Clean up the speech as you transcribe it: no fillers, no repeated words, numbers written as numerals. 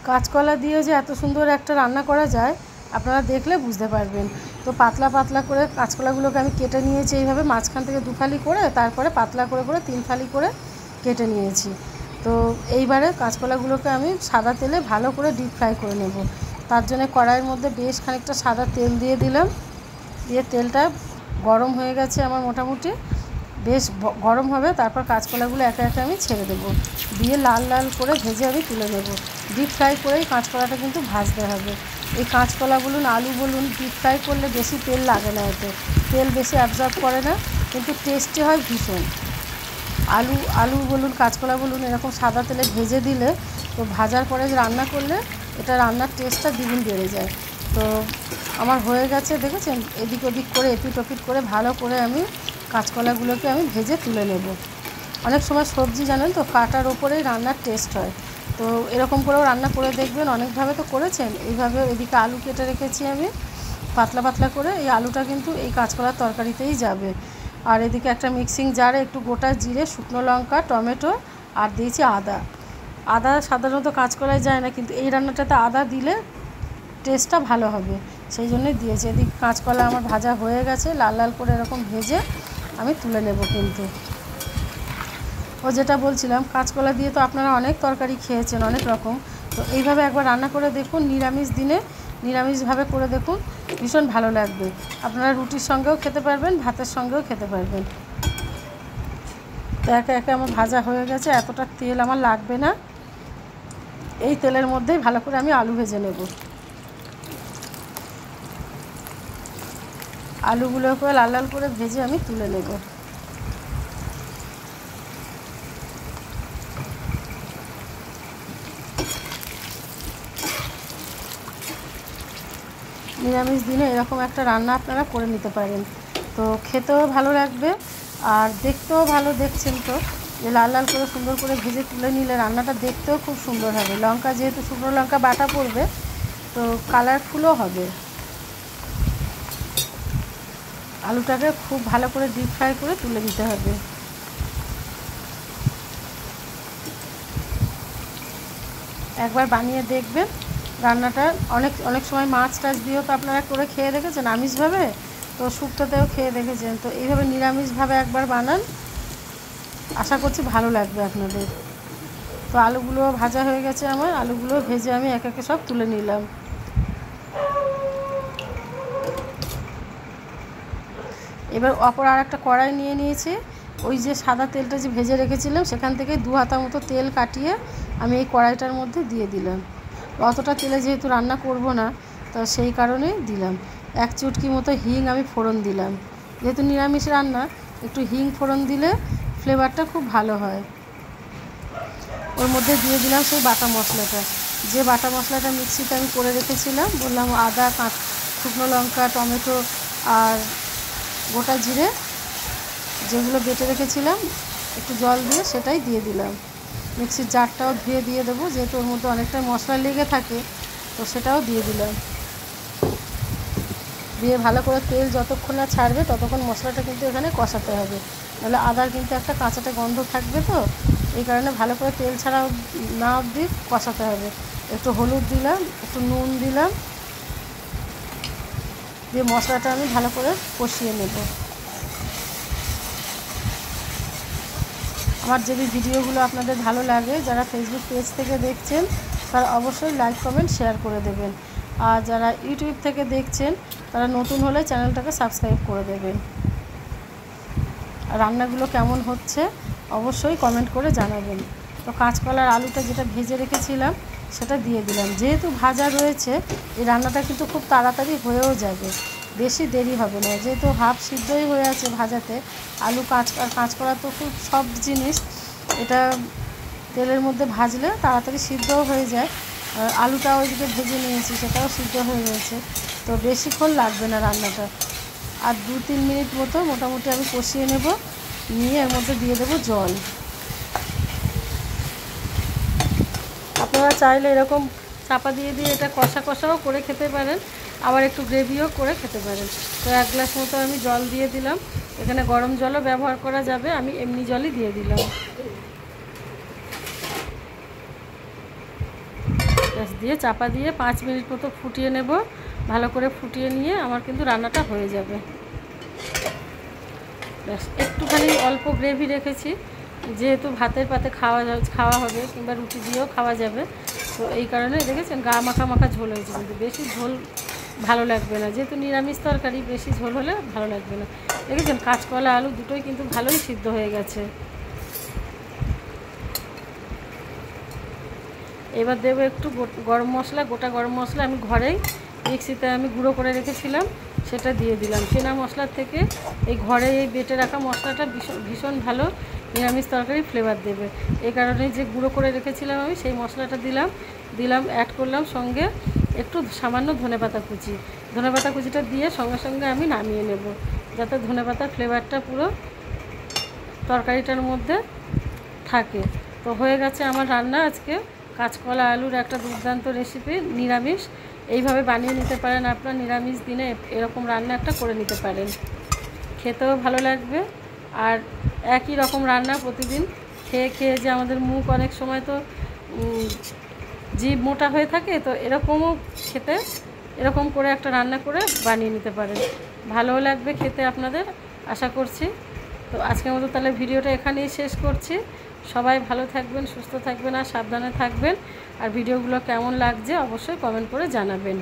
কাঁচকলা দিয়ে যে এত সুন্দর একটা রান্না করা যায় আপনারা দেখলে বুঝতে পারবেন। তো পাতলা পাতলা করে কাঁচকলাগুলোকে আমি কেটে নিয়েছি এইভাবে, মাঝখান থেকে 2 ফালি করে, তারপরে পাতলা করে করে 3 ফালি করে কেটে নিয়েছি। তো এইবারে কাঁচকলাগুলোকে আমি সাদা তেলে ভালো করে ডিপ ফ্রাই করে নেব। তার জন্য কড়াইয়ের মধ্যে বেশ খানিকটা সাদা তেল দিয়ে দিলাম। দিয়ে তেলটা গরম হয়ে গেছে আমার, মোটামুটি বেশ গরম হবে। তারপর কাঁচকলাগুলো একে একে আমি ছেড়ে দেবো, দিয়ে লাল লাল করে ভেজে আমি তুলে নেব। ডিপ ফ্রাই করেই কাঁচকলাটা কিন্তু ভাজতে হবে। এই কাঁচকলা বলুন আলু বলুন ডিপ ফ্রাই করলে বেশি তেল লাগে না, এতে তেল বেশি অ্যাবজর্ব করে না, কিন্তু টেস্টি হয় ভীষণ। আলু বলুন কাঁচকলা বলুন এরকম সাদা তেলে ভেজে দিলে, তো ভাজার পরে রান্না করলে এটা রান্নার টেস্টটা দ্বিগুণ বেড়ে যায়। তো আমার হয়ে গেছে, দেখেছেন, এদিক ওদিক করে এপিট ওপিট করে ভালো করে আমি কাঁচকলাগুলোকে আমি ভেজে তুলে নেব। অনেক সময় সবজি জানেন তো কাটার ওপরেই রান্নার টেস্ট হয়। তো এরকম করেও রান্না করে দেখবেন, অনেকভাবে তো করেছেন। এইভাবে এদিকে আলু কেটে রেখেছি আমি পাতলা পাতলা করে, এই আলুটা কিন্তু এই কাঁচকলার তরকারিতেই যাবে। আর এদিকে একটা মিক্সিং জারে একটু গোটা জিরে, শুকনো লঙ্কা, টমেটো আর দিয়েছি আদা সাধারণত কাঁচকলায় যায় না, কিন্তু এই রান্নাটাতে আদা দিলে টেস্টটা ভালো হবে, সেই জন্যই দিয়েছি। এদিকে কাঁচকলা আমার ভাজা হয়ে গেছে, লাল লাল করে এরকম ভেজে আমি তুলে নেব। কিন্তু যেটা বলছিলাম, কাঁচকলা দিয়ে তো আপনারা অনেক তরকারি খেয়েছেন অনেক রকম, তো এইভাবে একবার রান্না করে দেখুন, নিরামিষ দিনে নিরামিষভাবে করে দেখুন, ভীষণ ভালো লাগবে। আপনারা রুটির সঙ্গেও খেতে পারবেন, ভাতের সঙ্গেও খেতে পারবেন। তো একে একে আমার ভাজা হয়ে গেছে, এতটা তেল আমার লাগবে না। এই তেলের মধ্যেই ভালো করে আমি আলু ভেজে নেব। আলুগুলোকে লাল লাল করে ভেজে আমি তুলে নেব। নিরামিষ দিনে এরকম একটা রান্না আপনারা করে নিতে পারেন, তো খেতেও ভালো লাগবে আর দেখতেও ভালো। দেখছেন তো যে লাল লাল করে সুন্দর করে ভেজে তুলে নিলে রান্নাটা দেখতেও খুব সুন্দর হবে। লঙ্কা যেহেতু শুকনো লঙ্কা বাটা পড়বে, তো কালারফুলও হবে। আলুটাকে খুব ভালো করে ডিপ ফ্রাই করে তুলে নিতে হবে। একবার বানিয়ে দেখবেন রান্নাটা। অনেক সময় মাছ টাছ দিয়েও তো আপনারা করে খেয়ে দেখেছেন আমিষভাবে, তো শুক্তোতেও খেয়ে দেখেছেন। তো এইভাবে নিরামিষভাবে একবার বানান, আশা করছি ভালো লাগবে আপনাদের। তো আলুগুলো ভাজা হয়ে গেছে আমার, আলুগুলো ভেজে আমি এক একে সব তুলে নিলাম। এবার অপর আর একটা কড়াই নিয়ে নিয়েছি, ওই যে সাদা তেলটা যে ভেজে রেখেছিলাম সেখান থেকে 2 হাতা মতো তেল কাটিয়ে আমি এই কড়াইটার মধ্যে দিয়ে দিলাম। অতটা তেলে যেহেতু রান্না করব না, তো সেই কারণেই দিলাম। 1 চুটকি মতো হিং আমি ফোড়ন দিলাম, যেহেতু নিরামিষ রান্না একটু হিং ফোড়ন দিলে ফ্লেভারটা খুব ভালো হয়। ওর মধ্যে দিয়ে দিলাম সেই বাটা মশলাটা, যে বাটা মশলাটা মিক্সিতে আমি করে রেখেছিলাম, বললাম আদা, শুকনো লঙ্কা, টমেটো আর গোটা জিরে যেগুলো বেটে রেখেছিলাম একটু জল দিয়ে সেটাই দিয়ে দিলাম। মিক্সির জারটাও ধুয়ে দিয়ে দেবো, যেহেতু ওর মধ্যে অনেকটা মশলা লেগে থাকে, তো সেটাও দিয়ে দিলাম। দিয়ে ভালো করে তেল যতক্ষণ না ছাড়বে ততক্ষণ মশলাটা কিন্তু এখানে কষাতে হবে, নাহলে আদার কিন্তু একটা কাঁচাটা গন্ধ থাকবে। তো এই কারণে ভালো করে তেল ছাড়া না অবধি কষাতে হবে। একটু হলুদ দিলাম, একটু নুন দিলাম, দিয়ে মশলাটা আমি ভালো করে কষিয়ে নেব। আমার যদি ভিডিওগুলো আপনাদের ভালো লাগে, যারা ফেসবুক পেজ থেকে দেখছেন তারা অবশ্যই লাইক কমেন্ট শেয়ার করে দেবেন, আর যারা ইউটিউব থেকে দেখছেন তারা নতুন হলে চ্যানেলটাকে সাবস্ক্রাইব করে দেবেন। আর রান্নাগুলো কেমন হচ্ছে অবশ্যই কমেন্ট করে জানাবেন। তো কাঁচকলার আলুটা যেটা ভেজে রেখেছিলাম সেটা দিয়ে দিলাম। যেহেতু ভাজা রয়েছে এই রান্নাটা কিন্তু খুব তাড়াতাড়ি হয়েও যাবে, বেশি দেরি হবে না, যেহেতু হাফ সিদ্ধই হয়ে আছে ভাজাতে। আলু কাঁচকলা তো খুব সফট জিনিস, এটা তেলের মধ্যে ভাজলে তাড়াতাড়ি সিদ্ধও হয়ে যায়। আলুটাও ওইদিকে ভেজে নিয়েছি, সেটাও সিদ্ধ হয়ে গেছে, তো বেশিক্ষণ লাগবে না রান্নাটা। আর 2-3 মিনিট মতো মোটামুটি আমি কষিয়ে নেব, নিয়ে এর মধ্যে দিয়ে দেবো জল। আপনারা চাইলে এরকম চাপা দিয়ে দিয়ে এটা কষা কষাও করে খেতে পারেন, আবার একটু গ্রেভিও করে খেতে পারেন। তো 1 গ্লাস মতো আমি জল দিয়ে দিলাম, এখানে গরম জলও ব্যবহার করা যাবে, আমি এমনি জলই দিয়ে দিলাম। দিয়ে চাপা দিয়ে 5 মিনিট মতো ফুটিয়ে নেব। ভালো করে ফুটিয়ে নিয়ে আমার কিন্তু রান্নাটা হয়ে যাবে। ব্যাস, একটুখানি অল্প গ্রেভি রেখেছি, যেহেতু ভাতের পাতে খাওয়া হবে কিংবা রুটি দিয়েও খাওয়া যাবে, তো এই কারণে দেখেছেন গা মাখা মাখা ঝোল হয়েছে। কিন্তু বেশি ঝোল ভালো লাগবে না, যেহেতু নিরামিষ তরকারি বেশি ঝোল হলে ভালো লাগবে না। দেখেছেন কাঁচকলা আলু দুটোই কিন্তু ভালোই সিদ্ধ হয়ে গেছে। এবার দেবো একটু গরম মশলা, গোটা গরম মশলা আমি ঘরেই মিক্সিতে আমি গুঁড়ো করে রেখেছিলাম, সেটা দিয়ে দিলাম। কেনা মশলার থেকে এই ঘরে এই বেটে রাখা মশলাটা ভীষণ ভালো নিরামিষ তরকারি ফ্লেভার দেবে। এই কারণে যে গুঁড়ো করে রেখেছিলাম আমি সেই মশলাটা দিলাম অ্যাড করলাম, সঙ্গে একটু সামান্য ধনেপাতা কুচিটা দিয়ে সঙ্গে সঙ্গে আমি নামিয়ে নেব, যাতে ধনেপাতার ফ্লেভারটা পুরো তরকারিটার মধ্যে থাকে। তো হয়ে গেছে আমার রান্না আজকে কাঁচকলা আলুর একটা দুর্দান্ত রেসিপি নিরামিষ। এইভাবে বানিয়ে নিতে পারেন আপনার নিরামিষ দিনে, এরকম রান্না একটা করে নিতে পারেন, খেতেও ভালো লাগবে। আর একই রকম রান্না প্রতিদিন খেয়ে খেয়ে যে আমাদের মুখ অনেক সময় তো জিভ মোটা হয়ে থাকে, তো এরকমও খেতে এরকম করে একটা রান্না করে বানিয়ে নিতে পারেন, ভালোও লাগবে খেতে আপনাদের আশা করছি। তো আজকের মতো তাহলে ভিডিওটা এখানেই শেষ করছি। সবাই ভালো থাকবেন, সুস্থ থাকবেন আর সাবধানে থাকবেন। আর ভিডিওগুলো কেমন লাগছে অবশ্যই কমেন্ট করে জানাবেন।